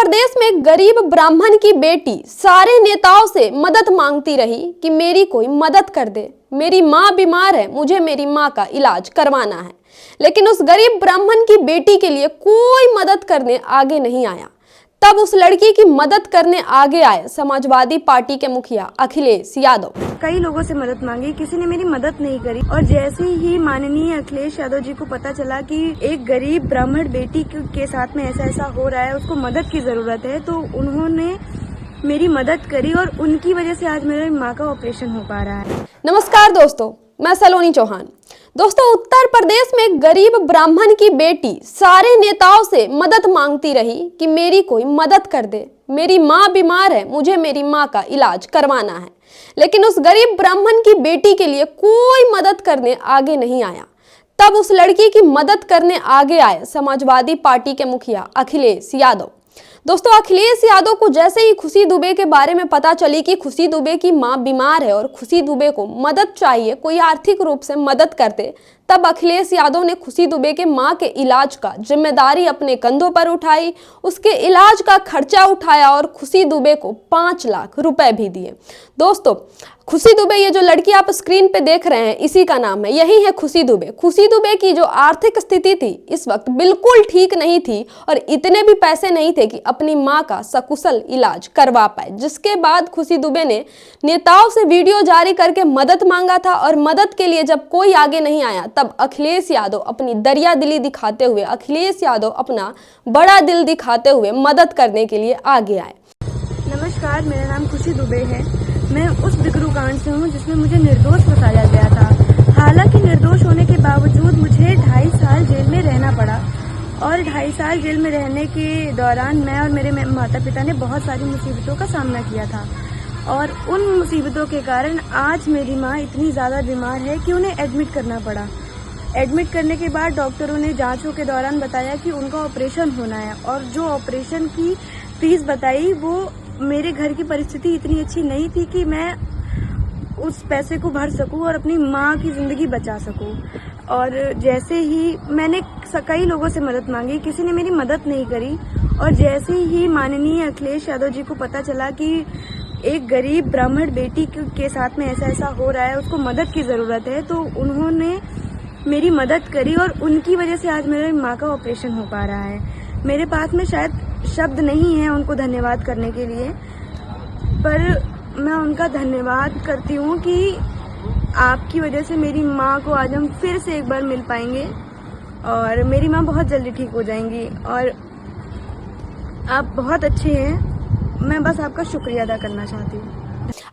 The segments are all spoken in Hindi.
प्रदेश में एक गरीब ब्राह्मण की बेटी सारे नेताओं से मदद मांगती रही कि मेरी कोई मदद कर दे, मेरी माँ बीमार है, मुझे मेरी माँ का इलाज करवाना है। लेकिन उस गरीब ब्राह्मण की बेटी के लिए कोई मदद करने आगे नहीं आया। तब उस लड़की की मदद करने आगे आए समाजवादी पार्टी के मुखिया अखिलेश यादव। कई लोगों से मदद मांगी, किसी ने मेरी मदद नहीं करी। और जैसे ही माननीय अखिलेश यादव जी को पता चला कि एक गरीब ब्राह्मण बेटी के साथ में ऐसा हो रहा है, उसको मदद की जरूरत है, तो उन्होंने मेरी मदद करी और उनकी वजह से आज मेरी माँ का ऑपरेशन हो पा रहा है। नमस्कार दोस्तों, मैं सलोनी चौहान। दोस्तों, उत्तर प्रदेश में एक गरीब ब्राह्मण की बेटी सारे नेताओं से मदद मांगती रही कि मेरी कोई मदद कर दे, मेरी माँ बीमार है, मुझे मेरी माँ का इलाज करवाना है। लेकिन उस गरीब ब्राह्मण की बेटी के लिए कोई मदद करने आगे नहीं आया। तब उस लड़की की मदद करने आगे आए समाजवादी पार्टी के मुखिया अखिलेश यादव। दोस्तों, अखिलेश यादव को जैसे ही खुशी दुबे के बारे में पता चली कि खुशी दुबे की मां बीमार है और खुशी दुबे को मदद चाहिए, कोई आर्थिक रूप से मदद करते, तब अखिलेश यादव ने खुशी दुबे के मां के इलाज का जिम्मेदारी अपने कंधों पर उठाई, उसके इलाज का खर्चा उठाया और खुशी दुबे को 5 लाख रुपए भी दिए। दोस्तों, खुशी दुबे, ये जो लड़की आप स्क्रीन पे देख रहे हैं, इसी का नाम है, यही है खुशी दुबे। खुशी दुबे की जो आर्थिक स्थिति थी इस वक्त बिल्कुल ठीक नहीं थी और इतने भी पैसे नहीं थे कि अपनी मां का सकुशल इलाज करवा पाए। जिसके बाद खुशी दुबे ने नेताओं से वीडियो जारी करके मदद मांगा था और मदद के लिए जब कोई आगे नहीं आया, तब अखिलेश यादव अपनी दरिया दिली दिखाते हुए, अखिलेश यादव अपना बड़ा दिल दिखाते हुए मदद करने के लिए आगे आए। नमस्कार, मेरा नाम खुशी दुबे है। मैं उस बिगरू कांड से हूँ जिसमें मुझे निर्दोष फंसाया गया था। हालांकि निर्दोष होने के बावजूद मुझे 2.5 साल जेल में रहना पड़ा और 2.5 साल जेल में रहने के दौरान मैं और मेरे माता पिता ने बहुत सारी मुसीबतों का सामना किया था। और उन मुसीबतों के कारण आज मेरी माँ इतनी ज़्यादा बीमार है कि उन्हें एडमिट करना पड़ा। एडमिट करने के बाद डॉक्टरों ने जांचों के दौरान बताया कि उनका ऑपरेशन होना है और जो ऑपरेशन की फीस बताई, वो मेरे घर की परिस्थिति इतनी अच्छी नहीं थी कि मैं उस पैसे को भर सकूं और अपनी माँ की ज़िंदगी बचा सकूं। और जैसे ही मैंने कई लोगों से मदद मांगी, किसी ने मेरी मदद नहीं करी। और जैसे ही माननीय अखिलेश यादव जी को पता चला कि एक गरीब ब्राह्मण बेटी के साथ में ऐसा हो रहा है, उसको मदद की ज़रूरत है, तो उन्होंने मेरी मदद करी और उनकी वजह से आज मेरी माँ का ऑपरेशन हो पा रहा है। मेरे पास में शायद शब्द नहीं है उनको धन्यवाद करने के लिए, पर मैं उनका धन्यवाद करती हूँ कि आपकी वजह से मेरी माँ को आज हम फिर से एक बार मिल पाएंगे और मेरी माँ बहुत जल्दी ठीक हो जाएंगी। और आप बहुत अच्छे हैं, मैं बस आपका शुक्रिया अदा करना चाहती हूँ।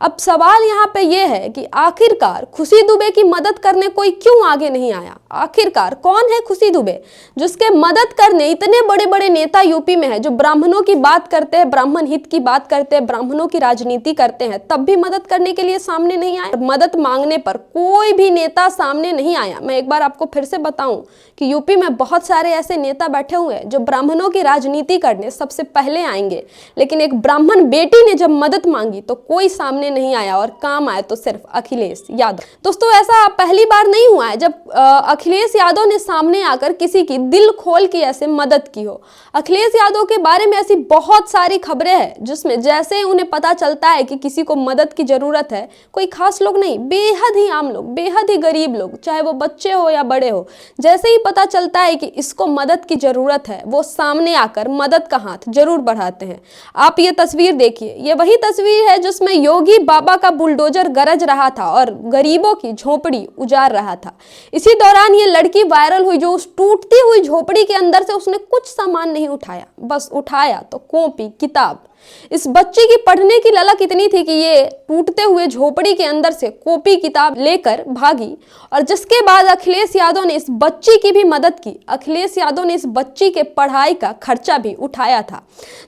अब सवाल यहाँ पे ये है कि आखिरकार खुशी दुबे की मदद करने कोई क्यों आगे नहीं आया? आखिरकार कौन है खुशी दुबे जिसके मदद करने इतने बड़े बड़े नेता यूपी में है, जो ब्राह्मणों की बात करते हैं, ब्राह्मण हित की बात करते हैं, ब्राह्मणों की राजनीति करते हैं, तब भी मदद करने के लिए सामने नहीं आए। मदद मांगने पर कोई भी नेता सामने नहीं आया। मैं एक बार आपको फिर से बताऊं कि यूपी में बहुत सारे ऐसे नेता बैठे हुए हैं जो ब्राह्मणों की राजनीति करने सबसे पहले आएंगे, लेकिन एक ब्राह्मण बेटी ने जब मदद मांगी तो कोई सामने नहीं आया और काम आए तो सिर्फ अखिलेश यादव। दोस्तों, ऐसा पहली बार नहीं हुआ है जब अखिलेश यादव ने सामने आकर किसी की दिल खोल के ऐसे मदद की हो। अखिलेश यादव के बारे में ऐसी बहुत सारी खबरें हैं जिसमें जैसे ही उन्हें पता चलता है कि किसी को मदद की जरूरत है, कोई खास लोग नहीं, बेहद ही आम लोग, बेहद ही गरीब लोग, चाहे वो बच्चे हो या बड़े हो, जैसे ही पता चलता है कि इसको मदद की जरूरत है, वो सामने आकर मदद का हाथ जरूर बढ़ाते हैं। आप ये तस्वीर देखिए, ये वही तस्वीर है जिसमें योगी बाबा का बुलडोजर गरज रहा था और गरीबों की झोपड़ी उजाड़ रहा था। इसी दौरान ये लड़की वायरल हुई जो उस टूटती हुई झोपड़ी के अंदर से उसने कुछ सामान नहीं उठाया, बस उठाया तो कॉपी किताब। इस बच्ची की पढ़ने की ललक इतनी थी कि ये टूटते हुए झोपड़ी के अंदर से कॉपी किताब लेकर भागी और जिसके बाद अखिलेश यादव ने इस बच्ची की भी मदद की। अखिलेश यादव ने इस बच्ची के पढ़ाई का खर्चा भी उठाया था,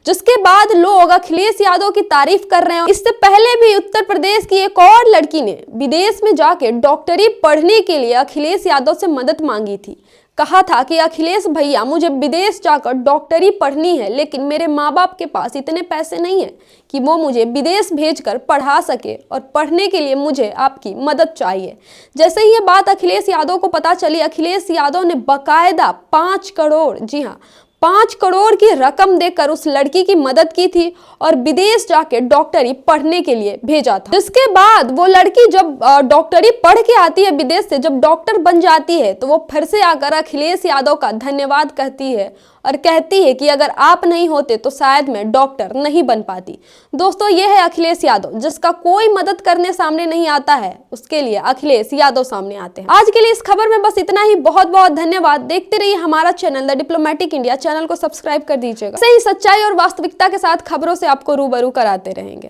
जिसके बाद लोग अखिलेश यादव की तारीफ कर रहे हैं। इससे पहले भी उत्तर प्रदेश की एक और लड़की ने विदेश में जाके डॉक्टरी पढ़ने के लिए अखिलेश यादव से मदद मांगी थी। कहा था कि अखिलेश भैया, मुझे विदेश जाकर डॉक्टरी पढ़नी है, लेकिन मेरे माँ बाप के पास इतने पैसे नहीं है कि वो मुझे विदेश भेजकर पढ़ा सके और पढ़ने के लिए मुझे आपकी मदद चाहिए। जैसे ही ये बात अखिलेश यादव को पता चली, अखिलेश यादव ने बकायदा 5 करोड़, जी हाँ 5 करोड़ की रकम देकर उस लड़की की मदद की थी और विदेश जाके डॉक्टरी पढ़ने के लिए भेजा था। जिसके बाद वो लड़की जब डॉक्टरी पढ़ के आती है विदेश से, जब डॉक्टर बन जाती है, तो वो फिर से आकर अखिलेश यादव का धन्यवाद कहती है और कहती है कि अगर आप नहीं होते तो शायद मैं डॉक्टर नहीं बन पाती। दोस्तों, ये है अखिलेश यादव, जिसका कोई मदद करने सामने नहीं आता है, उसके लिए अखिलेश यादव सामने आते हैं। आज के लिए इस खबर में बस इतना ही। बहुत बहुत धन्यवाद। देखते रहिए हमारा channel the diplomatic India. Channel को सब्सक्राइब कर दीजिएगा। सही सच्चाई और वास्तविकता के साथ खबरों से आपको रूबरू कराते रहेंगे।